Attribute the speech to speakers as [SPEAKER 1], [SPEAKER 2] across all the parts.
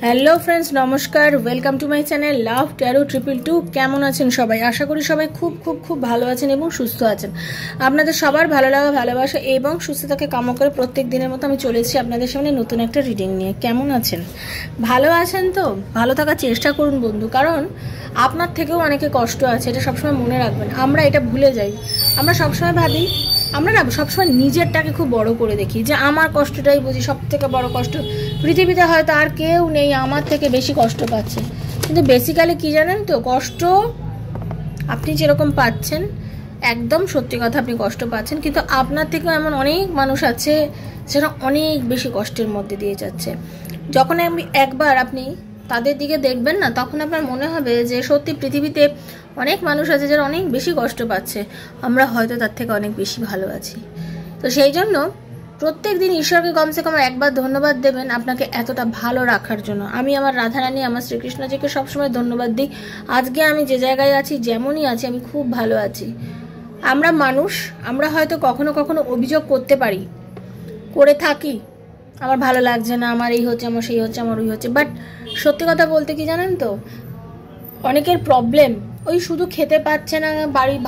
[SPEAKER 1] Hello friends, নমস্কার। Welcome to my channel love taro 222। কেমন আছেন সবাই? আশা করি সবাই খুব খুব খুব ভালো আছেন এবং সুস্থ আছেন। আপনাদের সবার ভালো লাগা, ভালোবাসা এবং সুস্থতাকে কামনা করে প্রত্যেক দিনের মতো আমি চলে এসেছি আপনাদের সামনে নতুন একটা রিডিং নিয়ে। কেমন আছেন? ভালো আছেন তো? ভালো থাকার চেষ্টা করুন বন্ধু, কারণ আপনার থেকেও অনেকে কষ্ট আছে, এটা সবসময় মনে রাখবেন। আমরা এটা ভুলে যাই, আমরা সবসময় ভাবি, আমরা না সবসময় নিজেরটাকে খুব বড় করে দেখি যে আমার কষ্টটাই বুঝি সব থেকে বড় কষ্ট, পৃথিবীতে হয়তো আর কেউ নেই আমার থেকে বেশি কষ্ট পাচ্ছে। কিন্তু বেসিক্যালি কি জানেন তো, কষ্ট আপনি যেরকম পাচ্ছেন একদম সত্যি কথা, আপনি কষ্ট পাচ্ছেন, কিন্তু আপনার থেকেও এমন অনেক মানুষ আছে যারা অনেক বেশি কষ্টের মধ্যে দিয়ে যাচ্ছে। যখন একবার আপনি তাদের দিকে দেখবেন না, তখন আপনার মনে হবে যে সত্যি পৃথিবীতে অনেক মানুষ আছে যারা অনেক বেশি কষ্ট পাচ্ছে, আমরা হয়তো তার থেকে অনেক বেশি ভালো আছি। তো সেই জন্য প্রত্যেক দিন ঈশ্বরকে কমসে কম একবার ধন্যবাদ দেবেন আপনাকে এতটা ভালো রাখার জন্য। আমি আমার রাধারানী, আমার শ্রীকৃষ্ণজিকে সবসময় ধন্যবাদ দিই। আজকে আমি যে জায়গায় আছি, যেমনই আছি, আমি খুব ভালো আছি। আমরা মানুষ, আমরা হয়তো কখনো কখনো অভিযোগ করতে পারি, করে থাকি, আমার ভালো লাগছে না, আমার এই হচ্ছে, আমার সেই হচ্ছে, আমার ওই হচ্ছে। বাট সত্যি কথা বলতে কি জানেন তো, অনেকের প্রবলেম ওই শুধু খেতে পাচ্ছে না,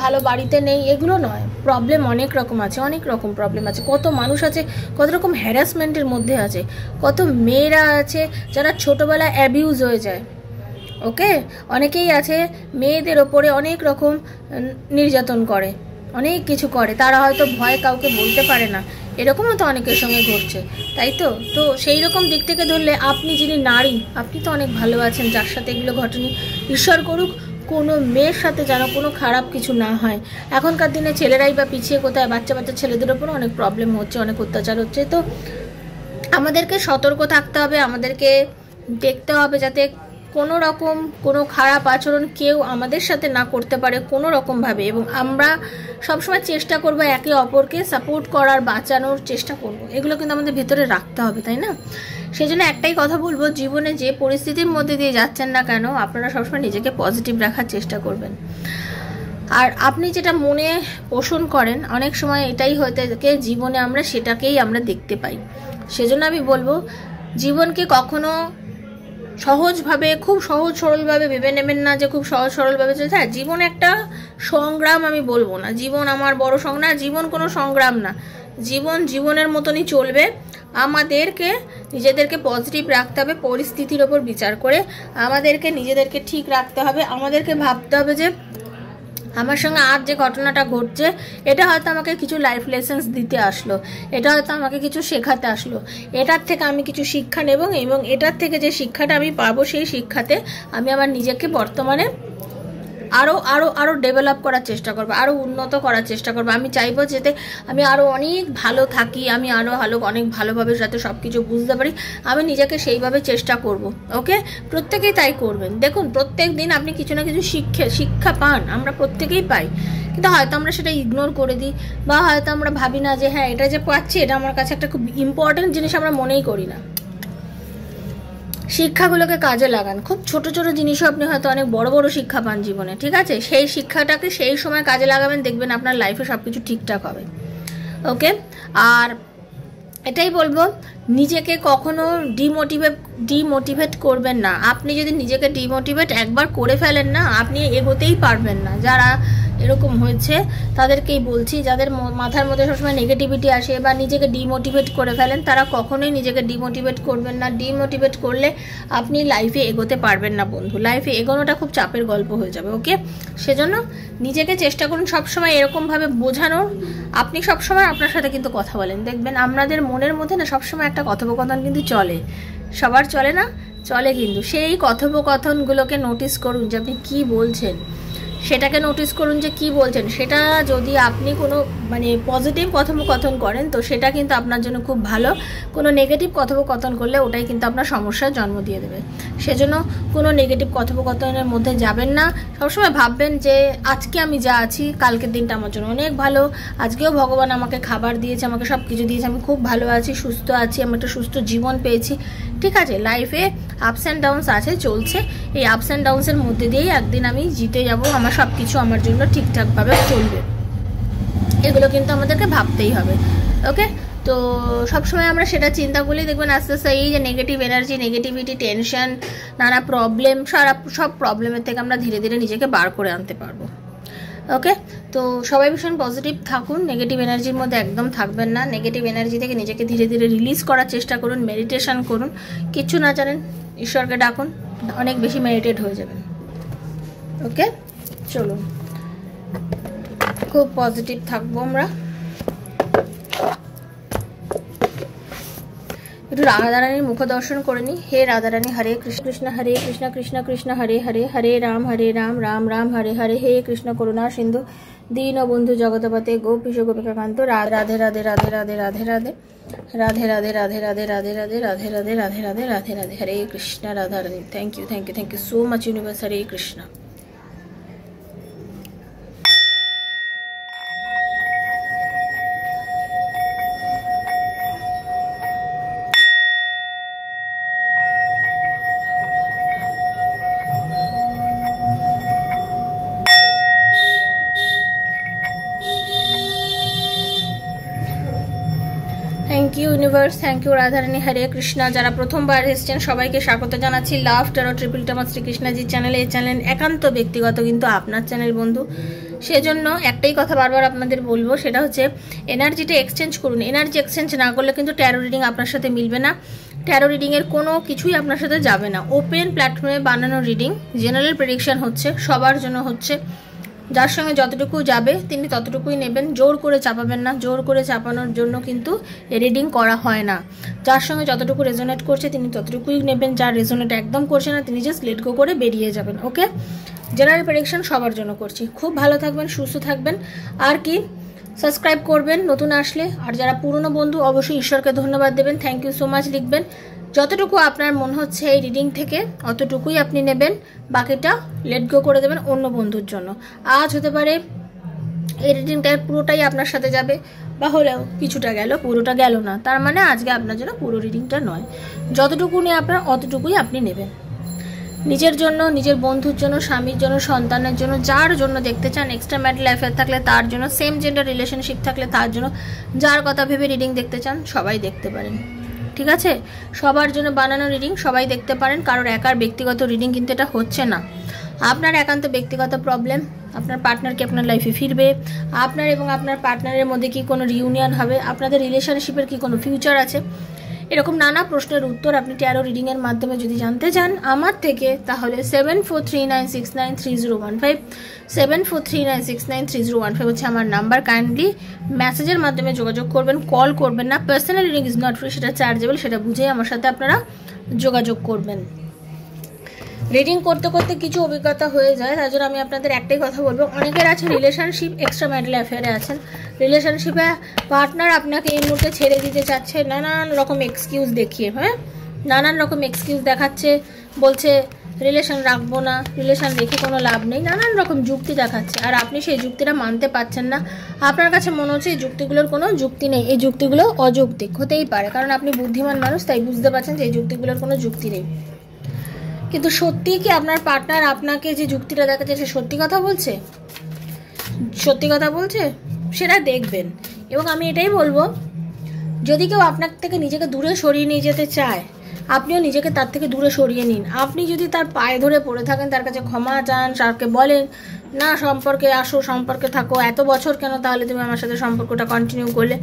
[SPEAKER 1] ভালো বাড়িতে নেই, এগুলো নয়। প্রবলেম অনেক রকম আছে, অনেক রকম প্রবলেম আছে। কত মানুষ আছে কত রকম হ্যারাসমেন্টের মধ্যে আছে, কত মেয়েরা আছে যারা ছোটোবেলায় অ্যাবিউজ হয়ে যায়। ওকে, অনেকেই আছে মেয়েদের ওপরে অনেক রকম নির্যাতন করে, অনেক কিছু করে, তারা হয়তো ভয় কাউকে বলতে পারে না। এরকমও তো অনেকের সঙ্গে ঘটছে, তাই তো? তো সেই রকম দিক থেকে ধরলে আপনি যিনি নারী, আপনি তো অনেক ভালো আছেন, যার সাথে এগুলো ঘটেনি। ঈশ্বর করুক কোনো মেয়ের সাথে যেন কোনো খারাপ কিছু না হয়। এখনকার দিনে ছেলেরাই বা পিছিয়ে কোথায়, বাচ্চা বাচ্চা ছেলেদের ওপরে অনেক প্রবলেম হচ্ছে, অনেক অত্যাচার হচ্ছে। তো আমাদেরকে সতর্ক থাকতে হবে, আমাদেরকে দেখতে হবে যাতে কোনো রকম কোনো খারাপ আচরণ কেউ আমাদের সাথে না করতে পারে কোনো রকমভাবে। এবং আমরা সবসময় চেষ্টা করব একে অপরকে সাপোর্ট করার, বাঁচানোর চেষ্টা করব। এগুলো কিন্তু আমাদের ভেতরে রাখতে হবে, তাই না? সেই জন্য একটাই কথা বলবো, জীবনে যে পরিস্থিতির মধ্যে দিয়ে যাচ্ছেন না কেন, আপনারা সবসময় নিজেকে পজিটিভ রাখার চেষ্টা করবেন। আর আপনি যেটা মনে পোষণ করেন, অনেক সময় এটাই হয়ে থাকে জীবনে, আমরা সেটাকেই আমরা দেখতে পাই। সেজন্য আমি বলবো, জীবনকে কখনো সহজভাবে, খুব সহজ সরলভাবে ভেবে নেবেন না যে খুব সহজ সরলভাবে চলছে। হ্যাঁ, জীবন একটা সংগ্রাম, আমি বলবো না জীবন আমার বড় সংগ্রাম, জীবন কোনো সংগ্রাম না। জীবন জীবনের মতনই চলবে। আমাদেরকে নিজেদেরকে পজিটিভ রাখতে হবে, পরিস্থিতির ওপর বিচার করে আমাদেরকে নিজেদেরকে ঠিক রাখতে হবে। আমাদেরকে ভাবতে হবে যে আমার সঙ্গে আজ যে ঘটনাটা ঘটছে, এটা হয়তো আমাকে কিছু লাইফ লেসেন্স দিতে আসলো, এটা হয়তো আমাকে কিছু শেখাতে আসলো, এটার থেকে আমি কিছু শিক্ষা নেব, এবং এটার থেকে যে শিক্ষাটা আমি পাবো, সেই শিক্ষাতে আমি আমার নিজেকে বর্তমানে আরও আরও আরও ডেভেলপ করার চেষ্টা করবো, আরও উন্নত করার চেষ্টা করবো। আমি চাইবো যাতে আমি আরও অনেক ভালো থাকি, আমি আরও অনেক ভালোভাবে যাতে সব কিছু বুঝতে পারি, আমি নিজেকে সেইভাবে চেষ্টা করব। ওকে, প্রত্যেকেই তাই করবেন। দেখুন, প্রত্যেক দিন আপনি কিছু না কিছু শিক্ষা পান, আমরা প্রত্যেকেই পাই, কিন্তু হয়তো আমরা সেটা ইগনোর করে দিই, বা হয়তো আমরা ভাবি না যে হ্যাঁ, এটা যে পাচ্ছি এটা আমার কাছে একটা খুব ইম্পর্টেন্ট জিনিস, আমরা মনেই করি না। শিক্ষাগুলোকে কাজে লাগান। খুব ছোট ছোট জিনিসও আপনি হয়তো অনেক বড় বড় শিক্ষা পান জীবনে, ঠিক আছে? সেই শিক্ষাটাকে সেই সময় কাজে লাগাবেন, দেখবেন আপনার লাইফে সব কিছু ঠিকঠাক হবে। ওকে, আর এটাই বলবো, নিজেকে কখনো ডিমোটিভেট করবেন না। আপনি যদি নিজেকে ডিমোটিভেট একবার করে ফেলেন না, আপনি এগোতেই পারবেন না। যারা এরকম হয়েছে তাদেরকেই বলছি, যাদের মাথার মধ্যে সবসময় নেগেটিভিটি আসে বা নিজেকে ডিমোটিভেট করে ফেলেন, তারা কখনোই নিজেকে ডিমোটিভেট করবেন না। ডিমোটিভেট করলে আপনি লাইফে এগোতে পারবেন না বন্ধু, লাইফে এগোনোটা খুব চাপের গল্প হয়ে যাবে। ওকে, সেজন্য নিজেকে চেষ্টা করুন সবসময় এরকমভাবে বোঝানোর। আপনি সবসময় আপনার সাথে কিন্তু কথা বলেন, দেখবেন আপনাদের মনের মধ্যে না সবসময় একটা কথোপকথন কিন্তু চলে, সবার চলে না, চলে কিন্তু। সেই কথোপকথনগুলোকে নোটিস করুন যে আপনি কী বলছেন, সেটাকে নোটিস করুন যে কি বলছেন। সেটা যদি আপনি কোনো পজিটিভ কথোপকথন করেন, তো সেটা কিন্তু আপনার জন্য খুব ভালো। কোনো নেগেটিভ কথোপকথন করলে ওটাই কিন্তু আপনার সমস্যার জন্ম দিয়ে দেবে। সেজন্য কোনো নেগেটিভ কথোপকথনের মধ্যে যাবেন না। সবসময় ভাববেন যে আজকে আমি যা আছি, কালকের দিনটা আমার জন্য অনেক ভালো। আজকেও ভগবান আমাকে খাবার দিয়েছে, আমাকে সব কিছু দিয়েছে, আমি খুব ভালো আছি, সুস্থ আছি, আমি একটা সুস্থ জীবন পেয়েছি, ঠিক আছে? লাইফে আপস অ্যান্ড ডাউনস আছে, চলছে। এই আপস অ্যান্ড ডাউনসের মধ্যে দিয়েই একদিন আমি জিতে যাব, আমার সব কিছু আমার জন্য ঠিকঠাকভাবে চলবে। এগুলো কিন্তু আমাদেরকে ভাবতেই হবে। ওকে, তো সবসময় আমরা সেটা চিন্তা করলেই দেখবেন আস্তে আস্তে এই যে নেগেটিভ এনার্জি, নেগেটিভিটি, টেনশন, নানা প্রবলেম, সব প্রবলেমের থেকে আমরা ধীরে ধীরে নিজেকে বার করে আনতে পারবো। ওকে, তো সবাই ভীষণ পজিটিভ থাকুন, নেগেটিভ এনার্জির মধ্যে একদম থাকবেন না। নেগেটিভ এনার্জি থেকে নিজেকে ধীরে ধীরে রিলিজ করার চেষ্টা করুন, মেডিটেশন করুন। কিচ্ছু না জানেন, ঈশ্বরকে ডাকুন, অনেক বেশি মেডিটেট হয়ে যাবেন। ওকে, চলুন, খুব পজিটিভ থাকবো আমরা। একটু রাধারানীর মুখ দর্শন করে নিই। হে রাধারানী, হরে কৃষ্ণ কৃষ্ণ হরে কৃষ্ণ, কৃষ্ণ কৃষ্ণ হরে হরে, হরে রাম রাম রাম হরে হরে। হে কৃষ্ণ করুণা সিন্ধু দীনবন্ধু জগৎপতে গোপীশ গোপিকাকান্ত, রাধে রাধে রাধে রাধে রাধে রাধে রাধে রাধে রাধে রাধে রাধে রাধে রাধে রাধে রাধে রাধে রাধে রাধে। হরে Krishna Radharani. Thank you so much universe. হরে Krishna. Thank you universe, thank you Radharani. হরে কৃষ্ণা। যারা প্রথমবার এসেছেন সবাইকে স্বাগত জানাচ্ছি লাভ ট্যারো ট্রিপল টামার শ্রীকৃষ্ণাজির চ্যানেলে। এই চ্যানেল একান্ত ব্যক্তিগত, কিন্তু আপনার চ্যানেল বন্ধু। সেজন্য একটাই কথা বারবার আপনাদের বলবো, সেটা হচ্ছে এনার্জিটা এক্সচেঞ্জ করুন। এনার্জি এক্সচেঞ্জ না করলে কিন্তু ট্যারো রিডিং আপনার সাথে মিলবে না, ট্যারো রিডিংয়ের কোনো কিছুই আপনার সাথে যাবে না। ওপেন প্ল্যাটফর্মে বানানো রিডিং, জেনারেল প্রেডিকশন হচ্ছে, সবার জন্য হচ্ছে। যার সঙ্গে যতটুকু যাবে তিনি ততটুকুই নেবেন, জোর করে চাপাবেন না। জোর করে চাপানোর জন্য কিন্তু রিডিং করা হয় না। যার সঙ্গে যতটুকু রেজোনেট করছে তিনি ততটুকুই নেবেন, যার রেজোনেট একদম করছে না তিনি জাস্ট লেট গো করে বেরিয়ে যাবেন। ওকে, জেনারেল প্রেডিকশন সবার জন্য করছি। খুব ভালো থাকবেন, সুস্থ থাকবেন। আর কি, সাবস্ক্রাইব করবেন নতুন আসলে। আর যারা পুরনো বন্ধু অবশ্যই ঈশ্বরকে ধন্যবাদ দেবেন, থ্যাংক ইউ সো মাচ লিখবেন। যতটুকু আপনার মনে হচ্ছে এই রিডিং থেকে অতটুকুই আপনি নেবেন, বাকিটা লেট গো করে দেবেন অন্য বন্ধুর জন্য। আজ হতে পারে এই রিডিংটা পুরোটাই আপনার সাথে যাবে, বা হলেও কিছুটা গেল, পুরোটা গেল না, তার মানে আজকে আপনার জন্য পুরো রিডিংটা নয়। যতটুকু নিয়ে আপনার অতটুকুই আপনি নেবেন, নিজের জন্য, নিজের বন্ধুর জন্য, স্বামীর জন্য, সন্তানের জন্য, যার জন্য দেখতে চান। এক্সট্রা ম্যারিটাল অ্যাফেয়ার থাকলে তার জন্য, সেম জেন্ডার রিলেশনশিপ থাকলে তার জন্য, যার কথা ভেবে রিডিং দেখতে চান সবাই দেখতে পারেন। ঠিক আছে, সবার জন্য বানানো রিডিং, সবাই দেখতে পারেন। কারোর একার ব্যক্তিগত রিডিং কিন্তু এটা হচ্ছে না। আপনার একান্ত ব্যক্তিগত প্রবলেম, আপনার পার্টনার কি আপনার লাইফে ফিরবে, আপনার এবং আপনার পার্টনারের মধ্যে কি কোনো রিউনিয়ন হবে, আপনাদের রিলেশনশিপের কি কোনো ফিউচার আছে, এরকম নানা প্রশ্নের উত্তর আপনি ট্যারো রিডিংয়ের মাধ্যমে যদি জানতে চান আমার থেকে, তাহলে 7439693015 7439693015 হচ্ছে আমার নাম্বার। কাইন্ডলি মেসেজের মাধ্যমে যোগাযোগ করবেন, কল করবেন না। Personal reading is not free, সেটা চার্জেবল, সেটা বুঝেই আমার সাথে আপনারা যোগাযোগ করবেন। রিডিং করতে করতে কিছু অভিজ্ঞতা হয়ে যায়, তার জন্য আমি আপনাদের একটাই কথা বলবো। অনেকের আছে রিলেশনশিপ, এক্সট্রা ম্যারিটাল অ্যাফেয়ারে আছেন, রিলেশনশিপে পার্টনার আপনাকে এই মুহূর্তে ছেড়ে দিতে চাচ্ছে নানান রকম এক্সকিউজ দেখিয়ে, হ্যাঁ, নানান রকম এক্সকিউজ দেখাচ্ছে, বলছে রিলেশন রাখবো না, রিলেশন রেখে কোনো লাভ নেই, নানান রকম যুক্তি দেখাচ্ছে। আর আপনি সেই যুক্তিটা মানতে পারছেন না, আপনার কাছে মনে হচ্ছে এই যুক্তিগুলোর কোনো যুক্তি নেই, এই যুক্তিগুলো অযৌক্তিক হতেই পারে, কারণ আপনি বুদ্ধিমান মানুষ, তাই বুঝতে পারছেন যে এই যুক্তিগুলোর কোনো যুক্তি নেই। কিন্তু সত্যি কি আপনার পার্টনার আপনাকে যে যুক্তিটা দেখাচ্ছে সে সত্যি কথা বলছে, সত্যি কথা বলছে, সেটা দেখবেন। এবং আমি এটাই বলবো, যদি কেউ আপনার থেকে নিজেকে দূরে সরিয়ে নিয়ে যেতে চায়, আপনিও নিজেকে তার থেকে দূরে সরিয়ে নিন। আপনি যদি তার পায়ে ধরে পড়ে থাকেন, তার কাছে ক্ষমা চান, তাকে বলেন না সম্পর্কে আসো, সম্পর্কে থাকো, এত বছর কেন তাহলে তুমি আমার সাথে সম্পর্কটা কন্টিনিউ করলে,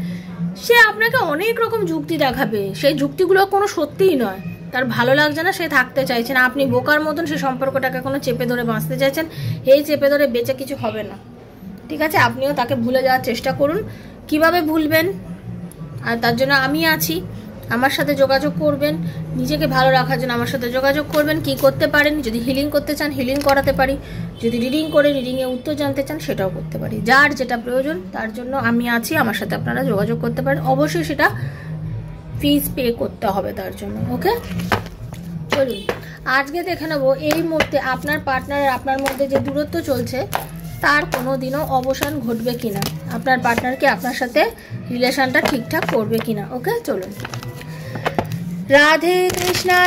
[SPEAKER 1] সে আপনাকে অনেক রকম যুক্তি দেখাবে, সেই যুক্তিগুলো কোনো সত্যিই নয়। তার ভালো লাগছে না, সে থাকতে চাইছে না, আপনি বোকার মতন সেই সম্পর্কটাকে কোনো চেপে ধরে বাঁচতে চাইছেন, এই চেপে ধরে বেঁচে কিছু হবে না। ঠিক আছে, আপনিও তাকে ভুলে যাওয়ার চেষ্টা করুন। কিভাবে ভুলবেন, আর তার জন্য আমি আছি, আমার সাথে যোগাযোগ করবেন। নিজেকে ভালো রাখার জন্য আমার সাথে যোগাযোগ করবেন। কি করতে পারেন, যদি হিলিং করতে চান হিলিং করাতে পারি, যদি রিডিং করে রিডিংয়ে উত্তর জানতে চান সেটাও করতে পারি। যার যেটা প্রয়োজন তার জন্য আমি আছি, আমার সাথে আপনারা যোগাযোগ করতে পারেন। অবশ্যই সেটা ফিজ পে করতে হবে তার জন্য। ওকে, চলুন আজকে দেখে নেবো এই মুহূর্তে আপনার পার্টনার আর আপনার মধ্যে যে দূরত্ব চলছে তার কোনো দিনও অবসান ঘটবে কিনা, আপনার পার্টনারকে আপনার সাথে রিলেশনটা ঠিকঠাক করবে কিনা। ওকে, চলুন। রাধে কৃষ্ণা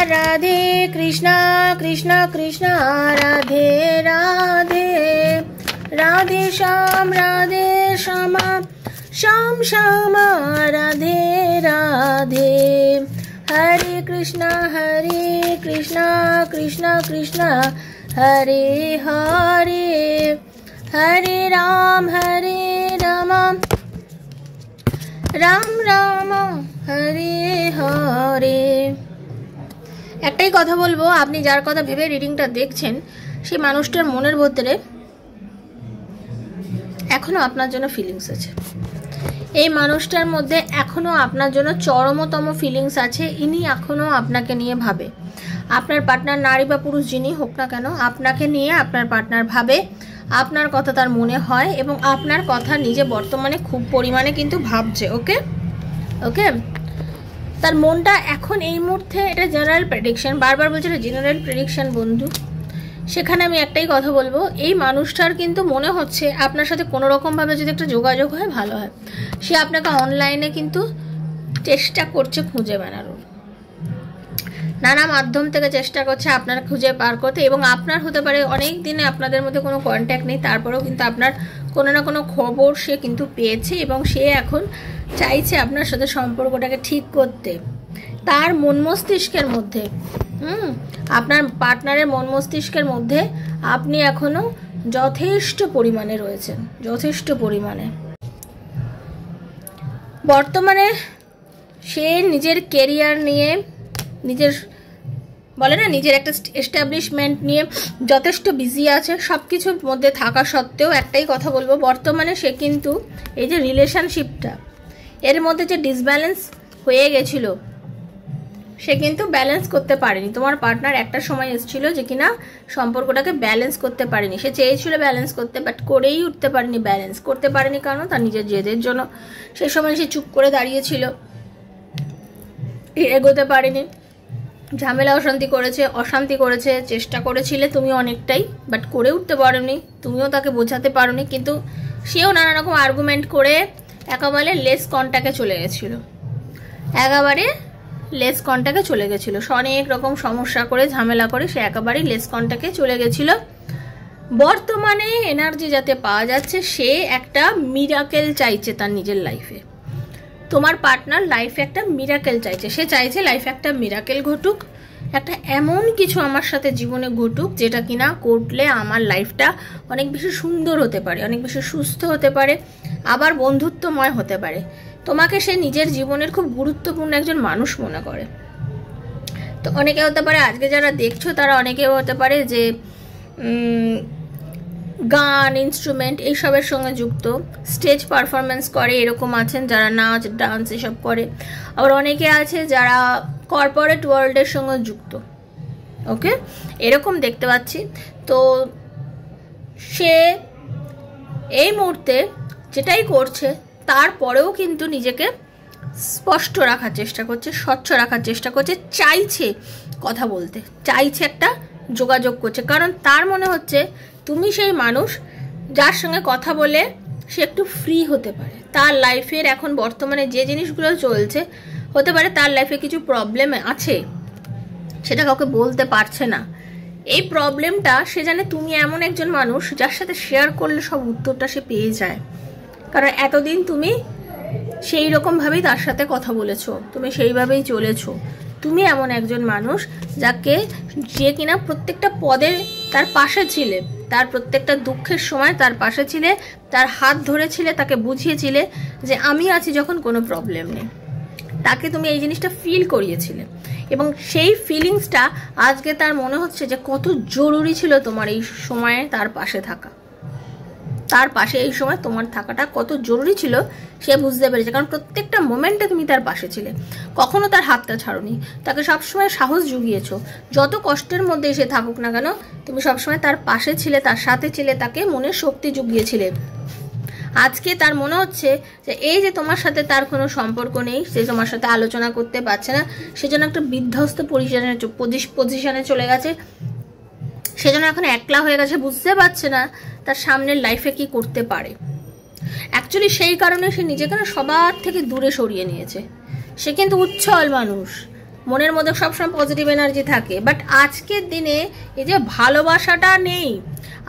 [SPEAKER 1] কৃষ্ণ কৃষ্ণ রাধে রাধে, রাধে শ্যামা श्याम श्यामा राधे राधे, हरे कृष्णा कृष्णा कृष्णा हरे हरे, हरे राम राम राम हरे हरे। একটাই কথা বলবো, আপনি যার কথা ভেবে রিডিংটা দেখছেন সেই মানুষটার মনের ভিতরে এখনো আপনার জন্য ফিলিংস আছে। এই মানুষটার মধ্যে এখনো আপনার জন্য চরমতম ফিলিংস আছে। ইনি এখনো আপনাকে নিয়ে ভাবে। আপনার পার্টনার নারী বা পুরুষ যিনি হোক না কেন, আপনাকে নিয়ে আপনার পার্টনার ভাবে, আপনার কথা তার মনে হয় এবং আপনার কথা নিজে বর্তমানে খুব পরিমাণে কিন্তু ভাবছে। ওকে ওকে, তার মনটা এখন এই মুহূর্তে, এটা জেনারেল প্রেডিকশন, বারবার বলছে এটা জেনারেল প্রেডিকশন বন্ধু। সেখানে আমি একটাই কথা বলবো, এই মানুষটার কিন্তু মনে হচ্ছে আপনার সাথে কোনো রকমভাবে যদি একটা যোগাযোগ হয় ভালো হয়। সে আপনাকে অনলাইনে কিন্তু চেষ্টা করছে খুঁজে বেড়ানোর, নানা মাধ্যম থেকে চেষ্টা করছে আপনার খুঁজে পার করতে। এবং আপনার হতে পারে অনেক দিনে আপনাদের মধ্যে কোনো কন্ট্যাক্ট নেই, তারপরেও কিন্তু আপনার কোনো না কোনো খবর সে কিন্তু পেয়েছে এবং সে এখন চাইছে আপনার সাথে সম্পর্কটাকে ঠিক করতে। তার মন মস্তিষ্কের মধ্যে আপনার পার্টনারের মন মস্তিষ্কের মধ্যে আপনি এখনো যথেষ্ট পরিমাণে রয়েছেন, যথেষ্ট পরিমাণে। বর্তমানে সে নিজের কেরিয়ার নিয়ে, নিজের বলে না নিজের একটা এস্টাবলিশমেন্ট নিয়ে যথেষ্ট বিজি আছে। সব কিছুর মধ্যে থাকা সত্ত্বেও একটাই কথা বলবো, বর্তমানে সে কিন্তু এই যে রিলেশনশিপটা, এর মধ্যে যে ডিসব্যালেন্স হয়ে গেছিল সে কিন্তু ব্যালেন্স করতে পারেনি। তোমার পার্টনার একটা সময় এসেছিল যে কিনা সম্পর্কটাকে ব্যালেন্স করতে পারেনি। সে চেয়েছিল ব্যালেন্স করতে, বাট করেই উঠতে পারেনি, ব্যালেন্স করতে পারেনি। কারণ তার নিজের জেদের জন্য সেই সময় সে চুপ করে দাঁড়িয়েছিল, এগোতে পারেনি, ঝামেলা অশান্তি করেছে, চেষ্টা করেছিলে তুমি অনেকটাই, বাট করে উঠতে পারোনি, তুমিও তাকে বোঝাতে পারোনি। কিন্তু সেও নানা রকম আর্গুমেন্ট করে একেবারে লেস কন্ট্যাক্টে চলে গেছিলো, অনেক রকম সমস্যা করে ঝামেলা করে সে একেবারেই লেস কন্ট্যাক্টে চলে গেছিল। বর্তমানে এনার্জি যাতে পাওয়া যাচ্ছে, সে একটা মিরাকেল চাইছে তার নিজের লাইফে। তোমার পার্টনার লাইফে একটা মিরাকেল চাইছে, সে চাইছে লাইফে একটা মিরাকেল ঘটুক, একটা এমন কিছু আমার সাথে জীবনে ঘটুক যেটা কিনা ঘটলে আমার লাইফটা অনেক বেশি সুন্দর হতে পারে, অনেক বেশি সুস্থ হতে পারে, আবার বন্ধুত্বময় হতে পারে। তোমাকে সে নিজের জীবনের খুব গুরুত্বপূর্ণ একজন মানুষ মনে করে। তো অনেকে হতে পারে, আজকে যারা দেখছো তারা অনেকেও হতে পারে যে গান, ইনস্ট্রুমেন্ট এইসবের সঙ্গে যুক্ত, স্টেজ পারফরমেন্স করে, এরকম আছেন যারা নাচ ডান্স এসব করে। আবার অনেকে আছে যারা কর্পোরেট ওয়ার্ল্ডের সঙ্গে যুক্ত। ওকে, এরকম দেখতে পাচ্ছি। তো সে এই মুহূর্তে যেটাই করছে তারপরেও কিন্তু নিজেকে স্পষ্ট রাখার চেষ্টা করছে, স্বচ্ছ রাখার চেষ্টা করছে, চাইছে কথা বলতে, চাইছে একটা যোগাযোগ করছে। কারণ তার মনে হচ্ছে তুমি সেই মানুষ যার সঙ্গে কথা বলে সে একটু ফ্রি হতে পারে। তার লাইফের এখন বর্তমানে যে জিনিসগুলো চলছে, হতে পারে তার লাইফে কিছু প্রবলেম আছে, সেটা কাউকে বলতে পারছে না। এই প্রবলেমটা সে জানে তুমি এমন একজন মানুষ যার সাথে শেয়ার করলে সব উত্তরটা সে পেয়ে যায়। কারণ এতদিন তুমি সেই রকমভাবেই তার সাথে কথা বলেছো, তুমি সেইভাবেই চলেছো। তুমি এমন একজন মানুষ যে কিনা প্রত্যেকটা পদে তার পাশে ছিলে, তার প্রত্যেকটা দুঃখের সময় তার পাশে ছিলে, তার হাত ধরেছিলে, তাকে বুঝিয়েছিলে যে আমি আছি যখন কোনো প্রবলেম নেই। তাকে তুমি এই জিনিসটা ফিল করিয়েছিলে এবং সেই ফিলিংসটা আজকে তার মনে হচ্ছে যে কত জরুরি ছিল তোমার এই সময়ে তার পাশে থাকা, তার পাশে এই সময় তোমার থাকাটা কত জরুরি ছিল সে বুঝতে পেরেছে। কারণ প্রত্যেকটা মোমেন্টে তুমি তার পাশে ছিলে, কখনো তার হাতটা ছাড়োনি, তাকে সবসময় সাহস জুগিয়েছো। যত কষ্টের মধ্যে এসে থাকুক না কেন তুমি সবসময় তার পাশে ছিলে, তার সাথে ছিলে, তাকে মনের শক্তি জুগিয়েছিলে। আজকে তার মনে হচ্ছে যে এই যে তোমার সাথে তার কোনো সম্পর্ক নেই, সে তোমার সাথে আলোচনা করতে পারছে না, সেজন্য একটা বিধ্বস্ত পজিশনে চলে গেছে, সেজন্য এখন একলা হয়ে গেছে, বুঝতে পারছে না তার সামনের লাইফে কি করতে পারে। অ্যাকচুয়ালি সেই কারণে সে নিজেকে না সবার থেকে দূরে সরিয়ে নিয়েছে। সে কিন্তু উচ্ছল মানুষ, মনের মধ্যে সবসময় পজিটিভ এনার্জি থাকে, বাট আজকের দিনে এই যে ভালোবাসাটা নেই,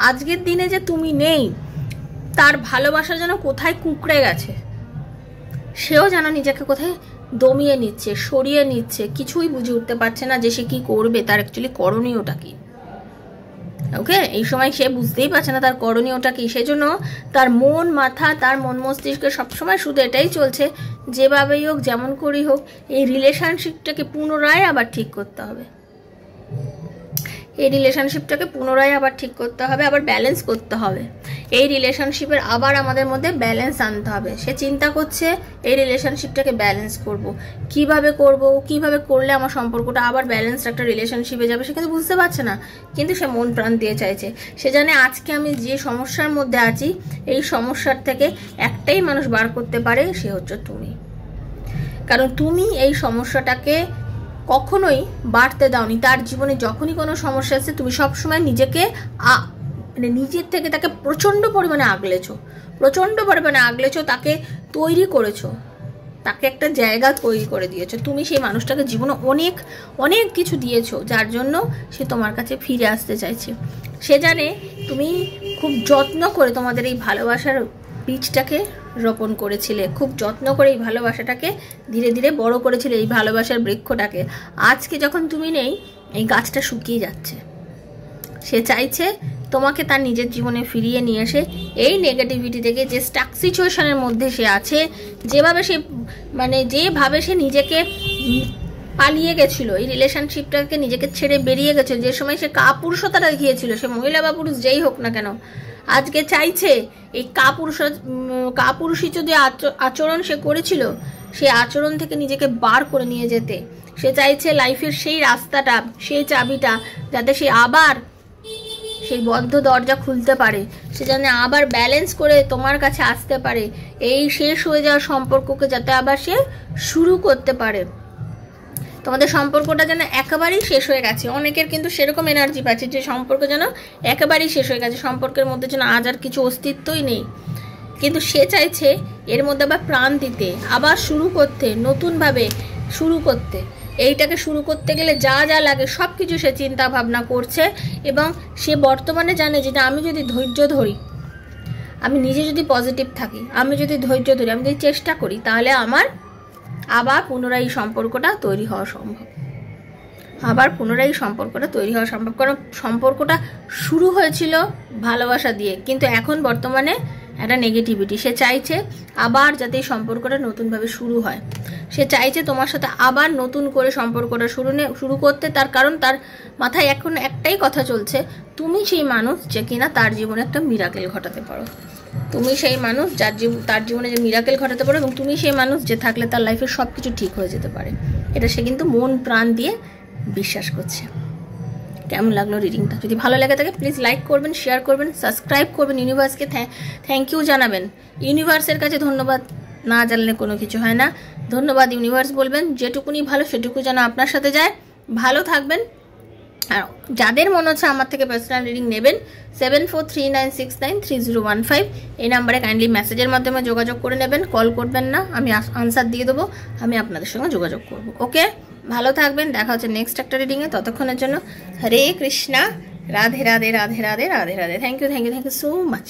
[SPEAKER 1] আজকের দিনে যে তুমি নেই, তার ভালোবাসা যেন কোথায় কুঁকড়ে গেছে। সেও যেন নিজেকে কোথায় দমিয়ে নিচ্ছে, সরিয়ে নিচ্ছে, কিছুই বুঝে উঠতে পারছে না যে সে কী করবে, তার অ্যাকচুয়ালি করণীয়টা কী। ওকে, এই সময় সে বুঝতেই পারছে না তার করণীয়টা কী। সেজন্য তার মন মাথা, তার মন মস্তিষ্কে সবসময় শুধু এটাই চলছে, যেভাবেই হোক, যেমন করেই হোক, এই রিলেশনশিপটাকে পুনরায় আবার ঠিক করতে হবে, এই রিলেশনশিপটাকে পুনরায় আবার ঠিক করতে হবে, আবার ব্যালেন্স করতে হবে। এই রিলেশনশিপের আবার আমাদের মধ্যে ব্যালেন্স আনতে হবে। সে চিন্তা করছে এই রিলেশনশিপটাকে ব্যালেন্স করব, কিভাবে করলে আমার সম্পর্কটা আবার ব্যালেন্সড একটা রিলেশনশিপে যাবে, সে কিন্তু বুঝতে পারছে না, কিন্তু সে মন প্রাণ দিয়ে চাইছে। সে জানে আজকে আমি যে সমস্যার মধ্যে আছি, এই সমস্যার থেকে একটাই মানুষ বার করতে পারে, সে হচ্ছে তুমি। কারণ তুমি এই সমস্যাটাকে কখনোই বাড়তে দাওনি। তার জীবনে যখনই কোনো সমস্যা আসছে, তুমি সবসময় নিজেকে মানে নিজের থেকে তাকে প্রচণ্ড পরিমাণে আগলেছো, তাকে তৈরি করেছো, তাকে একটা জায়গা তৈরি করে দিয়েছো। তুমি সেই মানুষটাকে জীবনে অনেক অনেক কিছু দিয়েছো, যার জন্য সে তোমার কাছে ফিরে আসতে চাইছে। সে জানে তুমি খুব যত্ন করে তোমাদের এই ভালোবাসার বীজটাকে রোপণ করেছিলে, খুব যত্ন করে এই ভালোবাসাটাকে ধীরে ধীরে বড় করেছিলে, এই ভালোবাসার বৃক্ষটাকে। আজকে যখন তুমি নেই, এই গাছটা শুকিয়ে যাচ্ছে। সে চাইছে তোমাকে তার নিজের জীবনে ফিরিয়ে নিয়ে এসে এই নেগেটিভিটি থেকে, যে স্টাক সিচুয়েশনের মধ্যে সে আছে, যেভাবে সে নিজেকে পালিয়ে গেছিল, এই রিলেশনশিপটাকে নিজেকে ছেড়ে বেরিয়ে গেছে, যে সময় সে কাপুরুষতাটা দেখিয়েছিল, সে মহিলা বা পুরুষ যেই হোক না কেন, আজকে চাইছে এই কাপুরুষিত যে আচরণ সে করেছিল, সেই আচরণ থেকে নিজেকে বার করে নিয়ে যেতে। সে চাইছে লাইফের সেই রাস্তাটা, সেই চাবিটা, যাতে সে আবার সেই বদ্ধ দরজা খুলতে পারে, সে যেন আবার ব্যালেন্স করে তোমার কাছে আসতে পারে, এই শেষ হয়ে যাওয়া সম্পর্ককে যাতে আবার সে শুরু করতে পারে। তোমাদের সম্পর্কটা যেন একেবারেই শেষ হয়ে গেছে, অনেকের কিন্তু সেরকম এনার্জি পাচ্ছে যে সম্পর্ক যেন একেবারেই শেষ হয়ে গেছে, সম্পর্কের মধ্যে যেন আজ আর কিছু অস্তিত্বই নেই। কিন্তু সে চাইছে এর মধ্যে আবার প্রাণ দিতে, আবার শুরু করতে, নতুনভাবে শুরু করতে। এইটাকে শুরু করতে গেলে যা যা লাগে সব কিছু সে চিন্তা ভাবনা করছে, এবং সে বর্তমানে জানে যে আমি যদি ধৈর্য ধরি, আমি নিজে যদি পজিটিভ থাকি, আমি যদি ধৈর্য ধরি, আমি যদি চেষ্টা করি, তাহলে আমার আবার পুনরায় সম্পর্কটা তৈরি হওয়া সম্ভব। কারণ সম্পর্কটা শুরু হয়েছিল ভালোবাসা দিয়ে, কিন্তু এখন বর্তমানে একটা নেগেটিভিটি। সে চাইছে আবার যাতে এই সম্পর্কটা নতুনভাবে শুরু হয়, সে চাইছে তোমার সাথে আবার নতুন করে সম্পর্কটা শুরু করতে। তার কারণ তার মাথায় এখন একটাই কথা চলছে, তুমি সেই মানুষ যে কিনা তার জীবনে একটা মিরাকেল ঘটাতে পারো, তুমি সেই মানুষ তার জীবনে যে মিরাকেল ঘটাতে পারো, এবং তুমি সেই মানুষ যে থাকলে তার লাইফের সব কিছু ঠিক হয়ে যেতে পারে। এটা সে কিন্তু মন প্রাণ দিয়ে বিশ্বাস করছে। কেমন লাগলো রিডিংটা? যদি ভালো লাগে থাকে প্লিজ লাইক করবেন, শেয়ার করবেন, সাবস্ক্রাইব করবেন, ইউনিভার্সকে থ্যাংক ইউ জানাবেন। ইউনিভার্সের কাছে ধন্যবাদ না জানলে কোনো কিছু হয় না। ধন্যবাদ ইউনিভার্স বলবেন, যেটুকুনি ভালো সেটুকু যেন আপনার সাথে যায়। ভালো থাকবেন। আর যাদের মনে হচ্ছে আমার থেকে পার্সোনাল রিডিং নেবেন, 7439693015 এই নাম্বারে কাইন্ডলি মেসেজের মাধ্যমে যোগাযোগ করে নেবেন, কল করবেন না, আমি আনসার দিয়ে দেবো, আমি আপনাদের সঙ্গে যোগাযোগ করব। ওকে, ভালো থাকবেন, দেখা হচ্ছে নেক্সট একটা রিডিংয়ে। ততক্ষণের জন্য হরে Krishna, Radhe Radhe Radhe Radhe Radhe Radhe. Thank you so much.